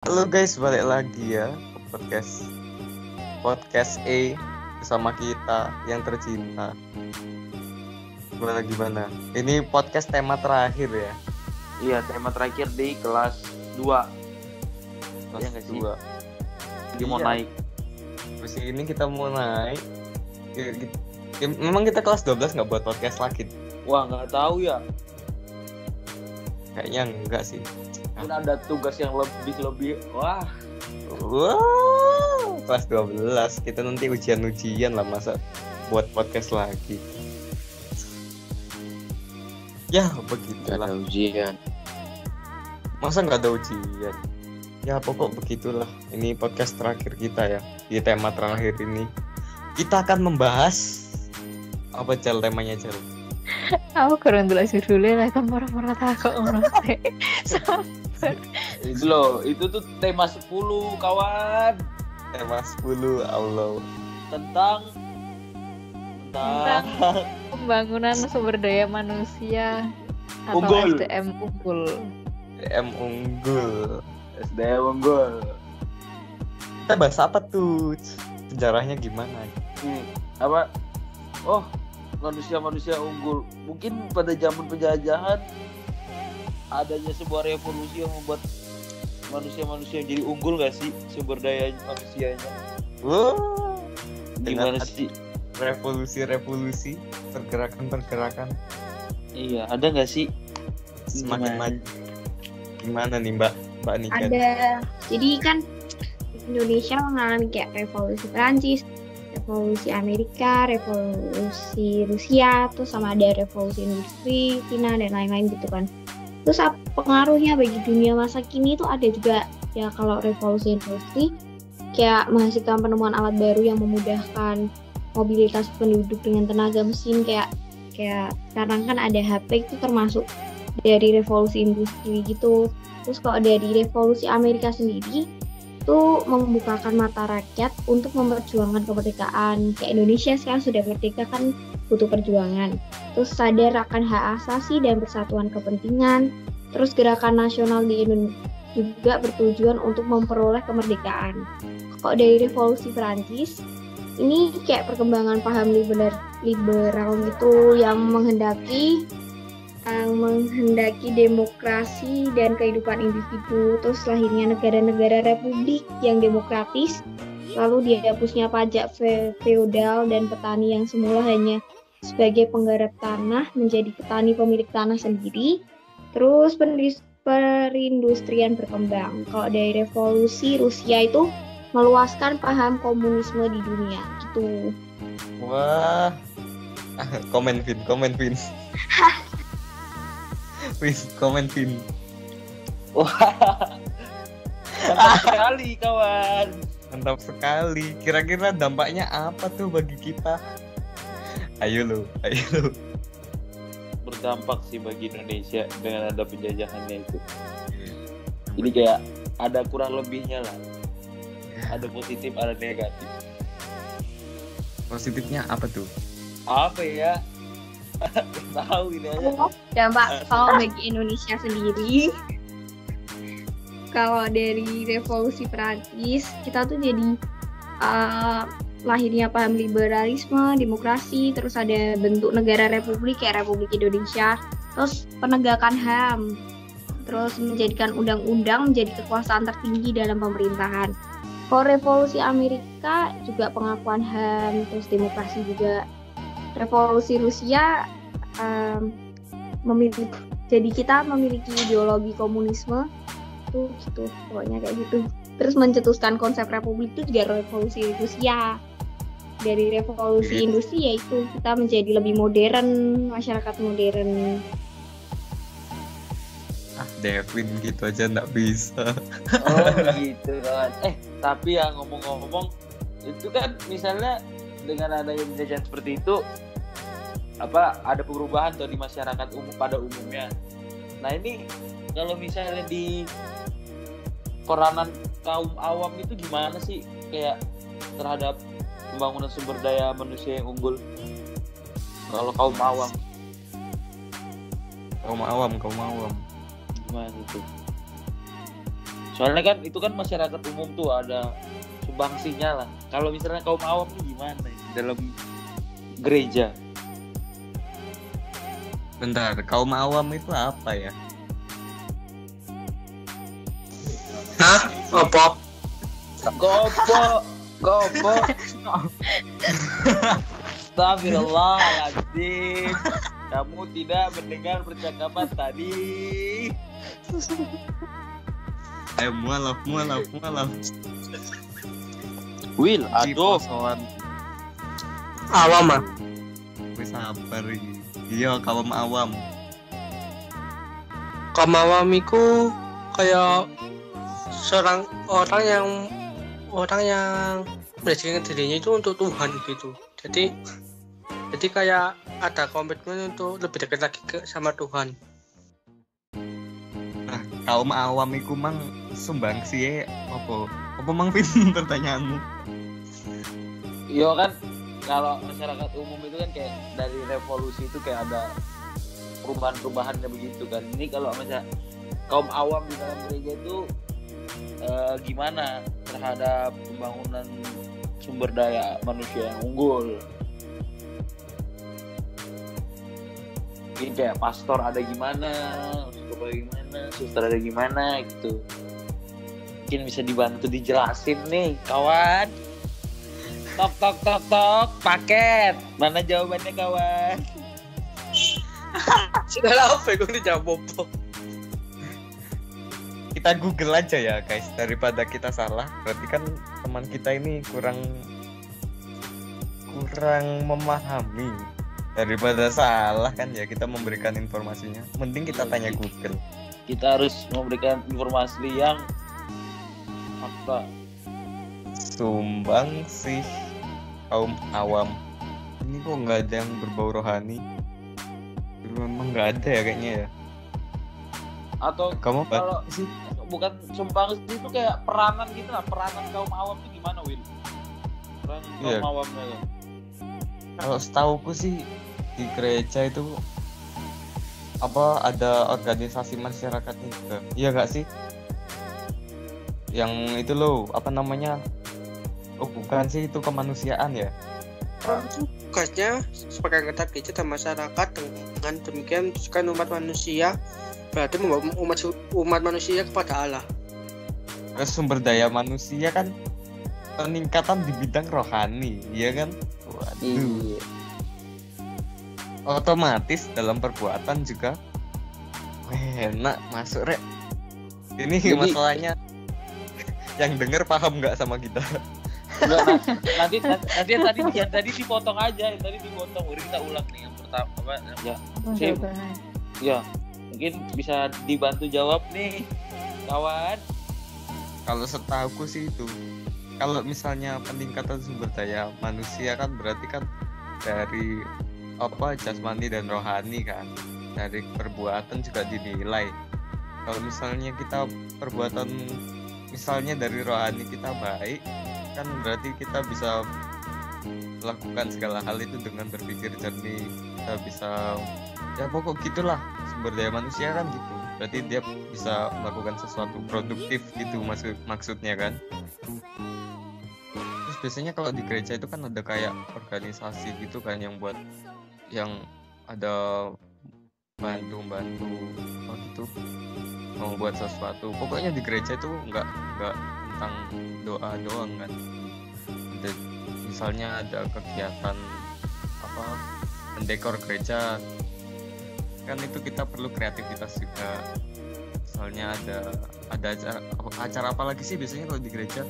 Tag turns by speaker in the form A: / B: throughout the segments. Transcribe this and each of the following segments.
A: Halo guys, balik lagi ya ke podcast bersama kita yang tercinta. Gimana? Ini podcast tema terakhir ya.
B: Iya, tema terakhir di kelas 2.
A: Kelas
B: Iya nggak sih?
A: 2.
B: Jadi mau
A: Iya.
B: naik.
A: Terus ini kita mau naik. Memang kita kelas 12 nggak buat podcast lagi?
B: Wah, nggak tahu ya.
A: Kayaknya enggak sih.
B: Mungkin ada tugas yang lebih. Wah,
A: Wow, kelas 12 kita nanti ujian lah, masa buat podcast lagi. Ya
B: nggak
A: begitulah.
B: ada ujian.
A: Masa nggak ada ujian? Ya pokok begitulah. Ini podcast terakhir kita ya. Di tema terakhir ini kita akan membahas apa temanya Jal?
C: Aku kurang dulu judulnya lah kan marah-marah takut ngono teh.
B: Itu loh, itu tuh tema 10, kawan.
A: Tema 10 Allah.
B: Tentang
C: Pembangunan sumber daya manusia atau
B: Unggul.
C: SDM unggul.
A: DM unggul.
B: SDM unggul.
A: Kita bahas apa tuh? Sejarahnya gimana?
B: Apa? Oh, manusia unggul. Mungkin pada zaman penjajahan adanya sebuah revolusi yang membuat manusia jadi unggul gak sih sumber daya manusianya?
A: Wow.
B: Gimana
A: Dengan
B: sih?
A: revolusi, pergerakan.
B: Iya, ada nggak sih?
A: Semakin maju. Gimana nih Mbak Niken?
D: Ada. Jadi kan Indonesia mengalami kayak revolusi Prancis, revolusi Amerika, revolusi Rusia, terus sama ada revolusi industri Cina dan lain-lain gitu kan. Terus apa pengaruhnya bagi dunia masa kini itu ada juga ya. Kalau revolusi industri kayak menghasilkan penemuan alat baru yang memudahkan mobilitas penduduk dengan tenaga mesin, kayak sekarang kan ada HP itu termasuk dari revolusi industri gitu. Terus kalau dari revolusi Amerika sendiri itu membukakan mata rakyat untuk memperjuangkan kemerdekaan. Kayak Indonesia sekarang sudah merdeka kan butuh perjuangan. Terus sadar akan hak asasi dan persatuan kepentingan. Terus gerakan nasional di Indonesia juga bertujuan untuk memperoleh kemerdekaan. Kalau dari revolusi Perancis ini kayak perkembangan paham liberal gitu yang menghendaki demokrasi dan kehidupan individu. Terus lahirnya negara-negara republik yang demokratis, lalu dihapusnya pajak feodal dan petani yang semula hanya sebagai penggarap tanah menjadi petani pemilik tanah sendiri. Terus perindustrian berkembang. Kalau dari revolusi Rusia itu meluaskan paham komunisme di dunia gitu.
A: Wah. Komen Vin. Komen Vin.
B: Wah, mantap sekali kawan.
A: Mantap sekali. Kira-kira dampaknya apa tuh bagi kita? Ayo lo.
B: Berdampak sih bagi Indonesia dengan ada penjajahannya itu. Jadi kayak ada kurang lebihnya lah. Ada positif, ada negatif.
A: Positifnya apa tuh?
B: Apa ya? Tahu ini aja.
D: Dampak kalau bagi Indonesia sendiri, kalau dari revolusi Perancis kita tuh jadi lahirnya paham liberalisme, demokrasi, terus ada bentuk negara republik kayak Republik Indonesia, terus penegakan HAM, terus menjadikan undang-undang menjadi kekuasaan tertinggi dalam pemerintahan. Kalau revolusi Amerika juga pengakuan HAM, terus demokrasi juga. Revolusi Rusia jadi kita memiliki ideologi komunisme tuh gitu, pokoknya kayak gitu. Terus mencetuskan konsep republik itu juga revolusi Rusia. Dari revolusi industri yaitu kita menjadi lebih modern, masyarakat modern.
A: Devin gitu aja nggak bisa.
B: Oh gitu kan. Tapi ya ngomong-ngomong, itu kan misalnya dengan adanya penjajahan seperti itu, ada perubahan tuh di masyarakat pada umumnya. Nah ini kalau misalnya di peranan kaum awam itu gimana sih kayak terhadap pembangunan sumber daya manusia yang unggul? Kalau kaum awam
A: Kaum awam.
B: gimana itu? Soalnya kan itu kan masyarakat umum tuh ada sumbangsinya lah. Kalau misalnya kaum awam tuh gimana ya dalam gereja?
A: Bentar, kaum awam itu apa ya?
E: Hah? Apa?
B: Gopo. Astagfirullahaladzim. Kamu tidak mendengar percakapan tadi.
A: Mualaf.
B: Will, aduh.
E: Awam ah.
A: Wis sabar iki. Iya, kaum awam.
E: Kaum awam iku kayak seorang orang yang menjadikan dirinya itu untuk Tuhan gitu. Jadi kayak ada komitmen untuk lebih dekat lagi sama Tuhan.
A: Nah, kaum awam iku mang sumbangsi apa? Apa mang pin pertanyaanmu?
B: Iya kan, kalau masyarakat umum itu kan kayak dari revolusi itu kayak ada perubahan-perubahannya begitu kan. Ini kalau misalnya kaum awam di dalam gereja itu gimana terhadap pembangunan sumber daya manusia yang unggul? Mungkin kayak pastor ada gimana, uskup ada gimana, suster ada gimana gitu. Mungkin bisa dibantu dijelasin nih kawan. Tok, paket. Mana jawabannya kawan?
E: Sudah apa gue dijawab apa?
A: Kita Google aja ya guys, daripada kita salah. Berarti kan teman kita ini kurang memahami. Daripada salah kan ya kita memberikan informasinya. Mending kita tanya Google.
B: Kita harus memberikan informasi yang fakta.
A: Sumbang sih kaum awam. Ini kok nggak ada yang berbau rohani? Memang nggak ada ya kayaknya ya.
B: Atau
A: Kamu
B: kalau
A: sih?
B: bukan sumbang itu kayak peranan gitu lah. Peranan kaum awam itu gimana, Will? Peran kaum
A: Iya.
B: awamnya kan?
A: Kalau setauku sih di gereja itu apa ada organisasi masyarakatnya juga. Iya nggak sih? Yang itu loh, apa namanya? Oh bukan sih, itu kemanusiaan ya.
E: Tugasnya sebagai anggota gereja dan masyarakat dengan demikian kan umat manusia berarti membawa umat manusia kepada Allah.
A: Terus sumber daya manusia kan peningkatan di bidang rohani, iya kan? Waduh.
B: Iya.
A: Otomatis dalam perbuatan juga enak masuk rek. Ini
B: Jadi-
A: masalahnya yang denger paham nggak sama kita?
B: Enggak, nanti yang tadi dipotong aja, yang tadi dipotong. Udah kita ulang nih yang pertama apa? Ya, Sim. Ya, mungkin bisa dibantu jawab nih, kawan.
A: Kalau setahuku sih itu, kalau misalnya peningkatan sumber daya manusia kan berarti kan dari apa jasmani dan rohani kan, dari perbuatan juga dinilai. Kalau misalnya kita perbuatan misalnya dari rohani kita baik, kan berarti kita bisa melakukan segala hal itu dengan berpikir jernih. Kita bisa ya pokok gitulah, sumber daya manusia kan gitu. Berarti dia bisa melakukan sesuatu produktif gitu maksudnya kan. Terus biasanya kalau di gereja itu kan ada kayak organisasi gitu kan yang buat yang ada bantu apa gitu, mau buat sesuatu. Pokoknya di gereja itu nggak tentang doa doang kan. Ada, misalnya ada kegiatan apa mendekor gereja kan, itu kita perlu kreativitas juga. Misalnya ada acara apa lagi sih biasanya kalau di gereja?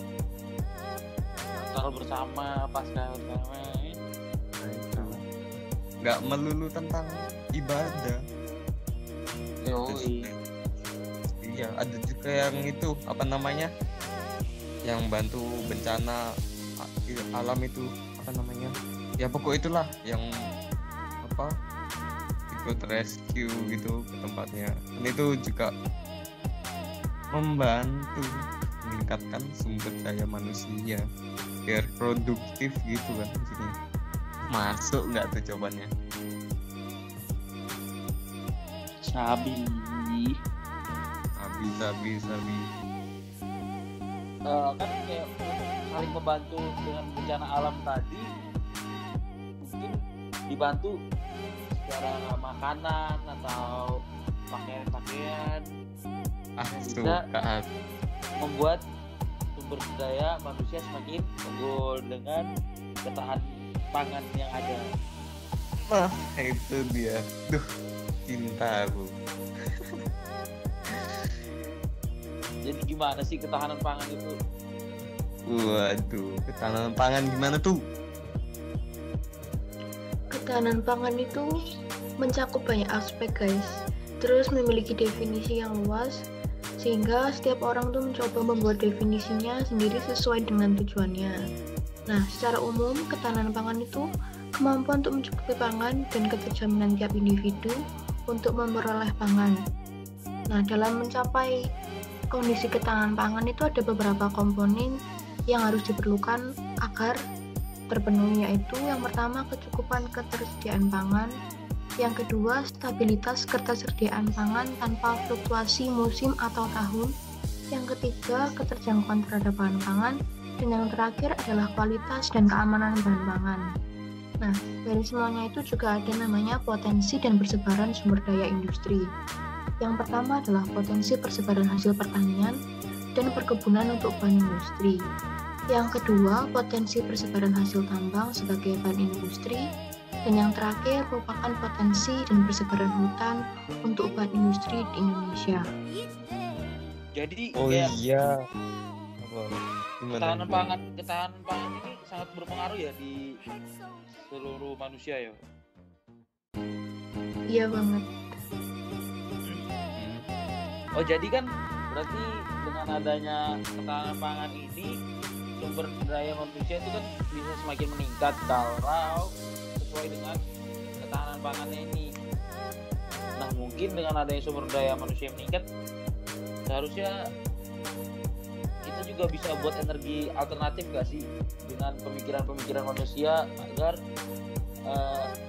B: Kalau bersama, pasca bersama.
A: Nggak melulu tentang ibadah.
B: Yoi.
A: Iya, ada juga yang itu apa namanya, yang bantu bencana alam itu apa namanya, ya pokok itulah yang apa ikut rescue gitu ke tempatnya. Dan itu juga membantu meningkatkan sumber daya manusia biar produktif gitu kan maksudnya. Masuk nggak tuh jawabannya?
B: Sabi.
A: Sabi.
B: kan kayak saling membantu dengan bencana alam tadi, mungkin dibantu secara makanan atau pakaian bisa
A: suka
B: membuat sumber daya manusia semakin unggul dengan ketahanan pangan yang ada.
A: nah itu dia cinta aku.
B: Jadi gimana sih ketahanan pangan itu?
A: Waduh, ketahanan pangan gimana tuh?
F: Ketahanan pangan itu mencakup banyak aspek guys, terus memiliki definisi yang luas, sehingga setiap orang tuh mencoba membuat definisinya sendiri sesuai dengan tujuannya. Nah, secara umum ketahanan pangan itu kemampuan untuk mencukupi pangan dan keterjaminan tiap individu untuk memperoleh pangan. Nah, dalam mencapai kondisi ketahanan pangan itu ada beberapa komponen yang harus diperlukan agar terpenuhi, yaitu yang pertama kecukupan ketersediaan pangan, yang kedua stabilitas ketersediaan pangan tanpa fluktuasi musim atau tahun, yang ketiga keterjangkauan terhadap bahan pangan, dan yang terakhir adalah kualitas dan keamanan bahan pangan. Nah, dari semuanya itu juga ada namanya potensi dan persebaran sumber daya industri. Yang pertama adalah potensi persebaran hasil pertanian dan perkebunan untuk bahan industri. Yang kedua, potensi persebaran hasil tambang sebagai bahan industri. Dan yang terakhir merupakan potensi dan persebaran hutan untuk bahan industri di Indonesia.
B: Jadi
A: Oh
B: kayak
A: iya. Apa?
B: ketahanan pangan ini sangat berpengaruh ya di seluruh manusia ya.
F: Iya banget.
B: Oh jadi kan berarti dengan adanya ketahanan pangan ini sumber daya manusia itu kan bisa semakin meningkat kalau sesuai dengan ketahanan pangannya ini. Nah mungkin dengan adanya sumber daya manusia yang meningkat, seharusnya kita juga bisa buat energi alternatif gak sih dengan pemikiran-pemikiran manusia agar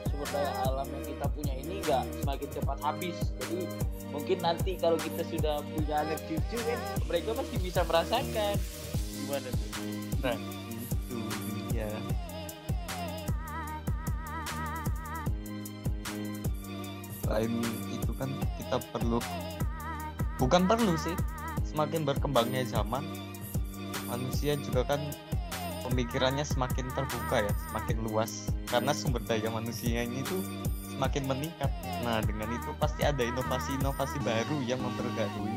B: sumber daya alam yang kita punya ini gak semakin cepat habis. Jadi mungkin nanti kalau kita sudah punya anak cucu kan mereka masih bisa merasakan gimana tuh. Nah
A: Itu dia. Selain itu kan kita bukan perlu sih, semakin berkembangnya zaman manusia juga kan pemikirannya semakin terbuka ya, semakin luas karena sumber daya manusianya itu semakin meningkat. Nah dengan itu pasti ada inovasi-inovasi baru yang memperbarui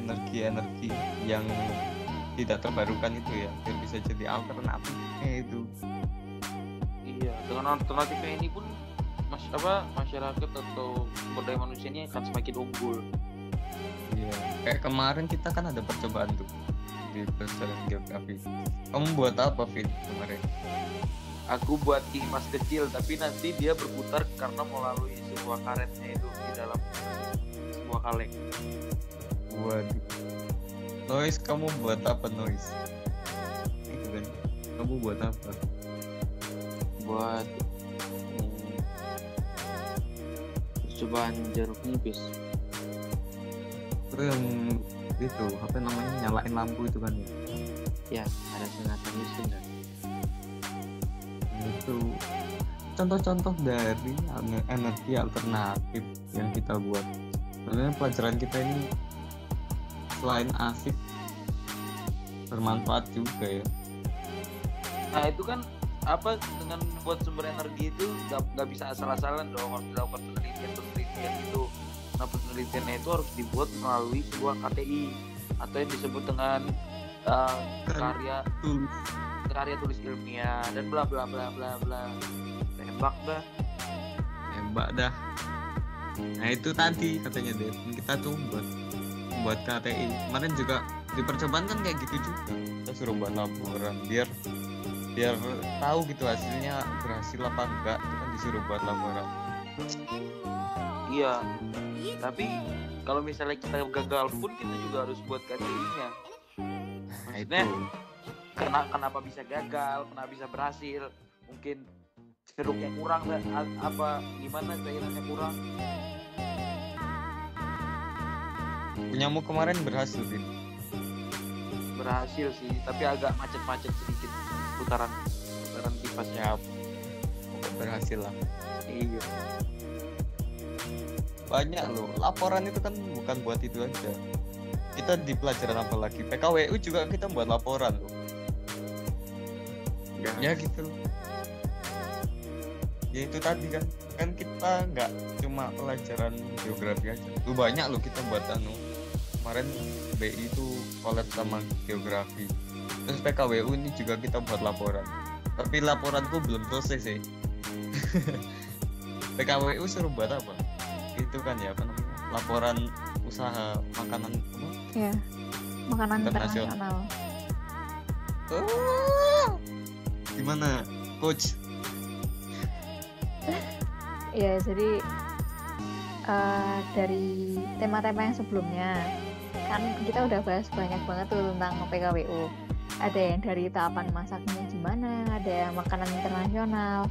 A: energi-energi yang tidak terbarukan itu ya, biar bisa jadi alternatifnya itu.
B: iya, dengan alternatifnya ini pun masyarakat atau sumber daya manusia ini akan semakin unggul.
A: Iya, kayak kemarin kita kan ada percobaan tuh di pelajaran geografi. Kamu buat apa, Vin, kemarin?
B: Aku buat kipas kecil tapi nanti dia berputar karena melalui sebuah karetnya itu di dalam sebuah kaleng.
A: Waduh. Noise, kamu buat apa, Noise? Itu kan. Kamu buat apa?
B: Buat percobaan jeruk nipis.
A: Itu yang itu apa namanya, nyalain lampu itu kan ya?
B: Ya, ada sengatan mesin kan.
A: Itu contoh-contoh dari energi alternatif yang kita buat. Sebenarnya pelajaran kita ini selain asik bermanfaat juga ya.
B: Nah itu kan apa dengan buat sumber energi itu nggak bisa asal-asalan dong, harus dilakukan penelitian itu. Nah penelitiannya itu harus dibuat melalui sebuah KTI atau yang disebut dengan karya tulis ilmiah dan bla bla bla bla bla. Tembak dah.
A: Nah itu tadi katanya Dev, kita tuh buat KTI. Kemarin juga di percobaan kan kayak gitu juga. Kita suruh buat laporan biar tahu gitu hasilnya berhasil apa enggak. Itu kan disuruh buat laporan.
B: Iya. Tapi kalau misalnya kita gagal pun kita juga harus buat KTI-nya.
A: Nah
B: Maksudnya
A: itu
B: kenapa bisa gagal, kenapa bisa berhasil? Mungkin ceruknya kurang apa gimana cairannya kurang.
A: punyamu kemarin berhasil, Vin.
B: berhasil sih, tapi agak macet-macet sedikit putaran kipasnya.
A: Berhasil lah.
B: Iya.
A: Banyak loh, laporan itu kan bukan buat itu aja. Kita di pelajaran apa lagi, PKWU juga kita buat laporan loh. Ya gitu loh. Ya itu tadi kan kita nggak cuma pelajaran geografi aja. Tuh banyak loh kita buat kemarin BI itu collab sama geografi. Terus PKWU ini juga kita buat laporan. Tapi laporanku belum selesai sih. PKWU suruh buat apa? Itu kan ya apa namanya? Laporan usaha makanan apa?
C: Ya, makanan
A: Internasional.
C: internasional.
A: Gimana, Coach?
C: Ya, jadi dari tema-tema yang sebelumnya kan kita udah bahas banyak banget tuh tentang PKWU. Ada yang dari tahapan masaknya gimana, ada yang makanan internasional,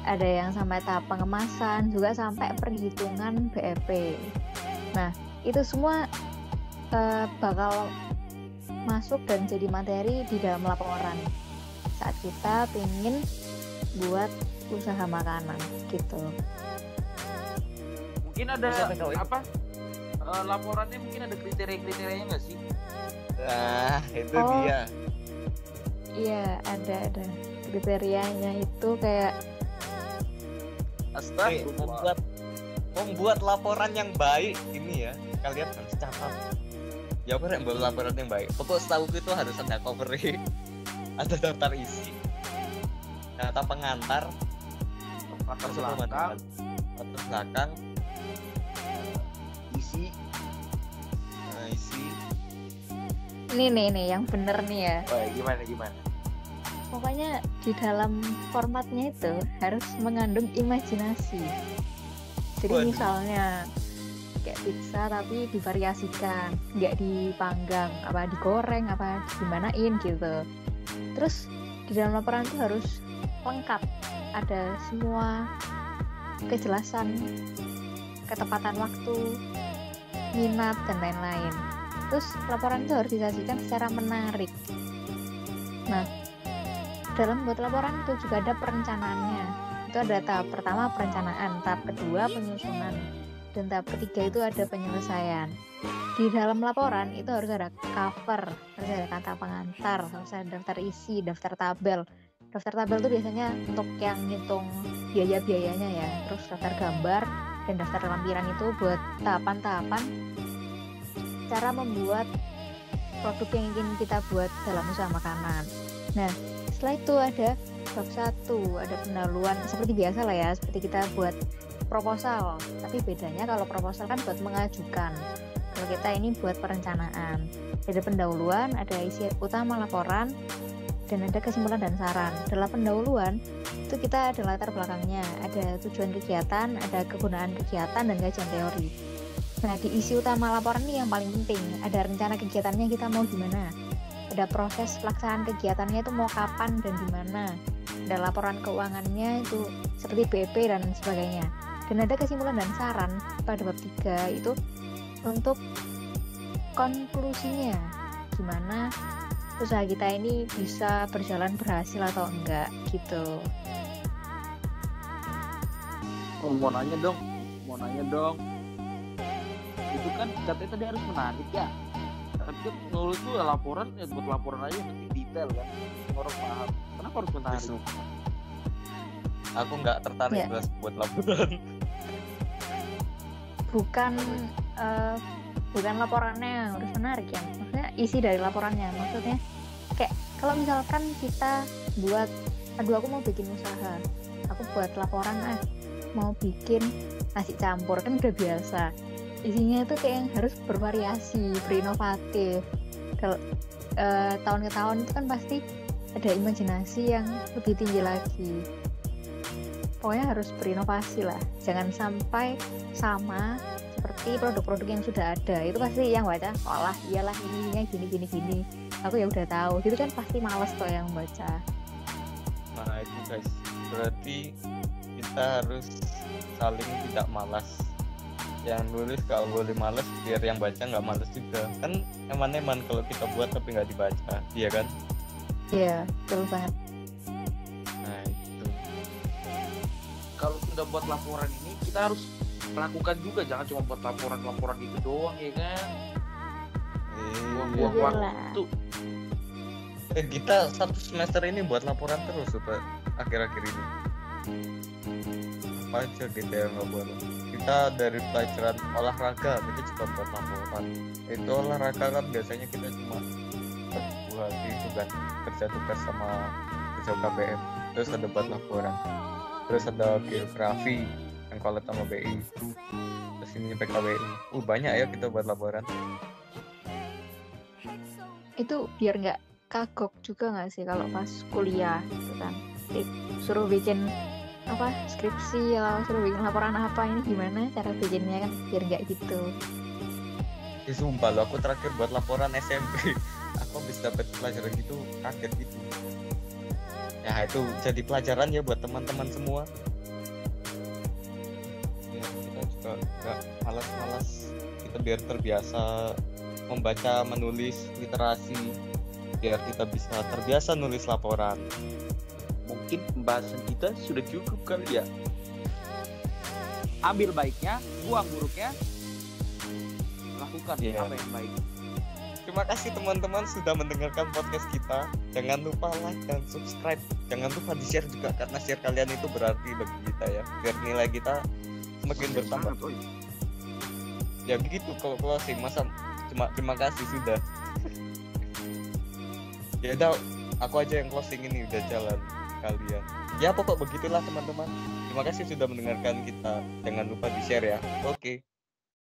C: ada yang sampai tahap pengemasan, juga sampai perhitungan BEP. Nah, itu semua bakal masuk dan jadi materi di dalam laporan saat kita pengen buat usaha makanan gitu.
B: Mungkin ada apa? Laporannya mungkin ada kriteria-kriterianya nggak sih?
A: Nah, itu
C: Oh.
A: dia.
C: Iya, ada kriterianya itu kayak
B: Astagfirullah.
A: membuat laporan yang baik ini ya, kalian harus catat. Ya apa membuat laporan yang baik? Pokok setahu itu harus ada cover-nya, ada daftar isi, data pengantar,
B: Latar
A: terus
B: belakang,
A: latar belakang,
B: isi.
A: isi.
C: ini nih yang bener nih ya.
B: Oh, gimana?
C: Pokoknya di dalam formatnya itu harus mengandung imajinasi. Jadi
A: Waduh.
C: misalnya kayak pizza tapi divariasikan, nggak dipanggang, apa digoreng, apa dimanain gitu. Terus di dalam laporan itu harus lengkap, ada semua kejelasan, ketepatan waktu, minat dan lain-lain. Terus laporan itu harus disajikan secara menarik. Nah, dalam buat laporan itu juga ada perencanaannya. Itu ada tahap pertama perencanaan, tahap kedua penyusunan, dan tahap ketiga itu ada penyelesaian. Di dalam laporan itu harus ada cover, harus ada kata pengantar, harus ada daftar isi, daftar tabel. Daftar tabel itu biasanya untuk yang ngitung biaya-biayanya ya. Terus daftar gambar dan daftar lampiran itu buat tahapan-tahapan cara membuat produk yang ingin kita buat dalam usaha makanan. Nah, setelah itu ada bab 1, ada pendahuluan seperti biasa lah ya, seperti kita buat proposal. Tapi bedanya kalau proposal kan buat mengajukan, kalau kita ini buat perencanaan. Ada pendahuluan, ada isi utama laporan, dan ada kesimpulan dan saran. Dalam pendahuluan itu kita ada latar belakangnya, ada tujuan kegiatan, ada kegunaan kegiatan, dan kajian teori. Nah, di isi utama laporan ini yang paling penting, ada rencana kegiatannya kita mau gimana, ada proses pelaksanaan kegiatannya itu mau kapan dan gimana, ada laporan keuangannya itu seperti BEP dan sebagainya, dan ada kesimpulan dan saran pada bab 3 itu untuk konklusinya, gimana usaha kita ini bisa berjalan berhasil atau enggak gitu.
B: Mau nanya dong. Itu kan katanya tadi harus menarik ya. Tapi kan menurut lu laporan ya buat laporan aja yang penting detail kan. Orang paham. Kenapa harus menarik?
A: Aku nggak tertarik
C: Ya.
A: buat laporan.
C: Bukan laporannya yang harus menarik ya, maksudnya isi dari laporannya. Maksudnya kayak kalau misalkan kita buat, aduh aku mau bikin usaha, aku buat laporan mau bikin nasi campur, kan udah biasa. Isinya itu kayak yang harus bervariasi, berinovatif. Kalau tahun ke tahun itu kan pasti ada imajinasi yang lebih tinggi lagi. Pokoknya harus berinovasi lah, jangan sampai sama seperti produk-produk yang sudah ada. Itu pasti yang baca, olah iyalah ininya gini, aku ya udah tahu. Gitu kan pasti males kok yang baca.
A: Nah itu guys, berarti kita harus saling tidak malas. Yang nulis kalau boleh malas, biar yang baca nggak malas juga. Kan eman-eman kalau kita buat tapi nggak dibaca, iya kan?
C: Iya, betul banget.
A: Nah itu.
B: Kalau sudah buat laporan ini kita harus melakukan juga, jangan cuma buat laporan gitu doang ya kan. Buang-buang
C: Iyalah.
B: waktu.
A: Kita satu semester ini buat laporan terus supaya akhir-akhir ini. Apa aja kita yang nggak buat? Kita dari pelajaran olahraga kita juga buat laporan. Itu olahraga kan biasanya kita cuma buat itu kan kerja tugas sama kerja KBM. Terus ada buat laporan. Terus ada geografi yang kolab sama BI. Terus ini PKWI. Banyak ya kita buat laporan.
C: Itu biar nggak kagok juga nggak sih kalau pas kuliah gitu kan. Suruh bikin apa skripsi ya, suruh bikin laporan apa, ini gimana cara bikinnya kan, biar nggak gitu.
A: Sumpah lo, aku terakhir buat laporan SMP. Aku habis dapat pelajaran gitu kaget gitu. Ya itu jadi pelajaran ya buat teman-teman semua. Ya kita juga nggak malas-malas, kita biar terbiasa membaca, menulis, literasi, biar kita bisa terbiasa nulis laporan.
B: Mungkin pembahasan kita sudah cukup kali ya. Ambil baiknya, buang buruknya, lakukan
A: Iya.
B: apa yang baik.
A: Terima kasih teman-teman sudah mendengarkan podcast kita. Jangan lupa like dan subscribe. Jangan lupa di-share juga, karena share kalian itu berarti bagi kita ya. Biar nilai kita semakin bertambah. Ya begitu kalau closing, masa cuma terima kasih sudah. Ya udah, aku aja yang closing ini, udah jalan kalian. Ya pokok begitulah teman-teman. Terima kasih sudah mendengarkan kita. Jangan lupa di-share ya. Oke.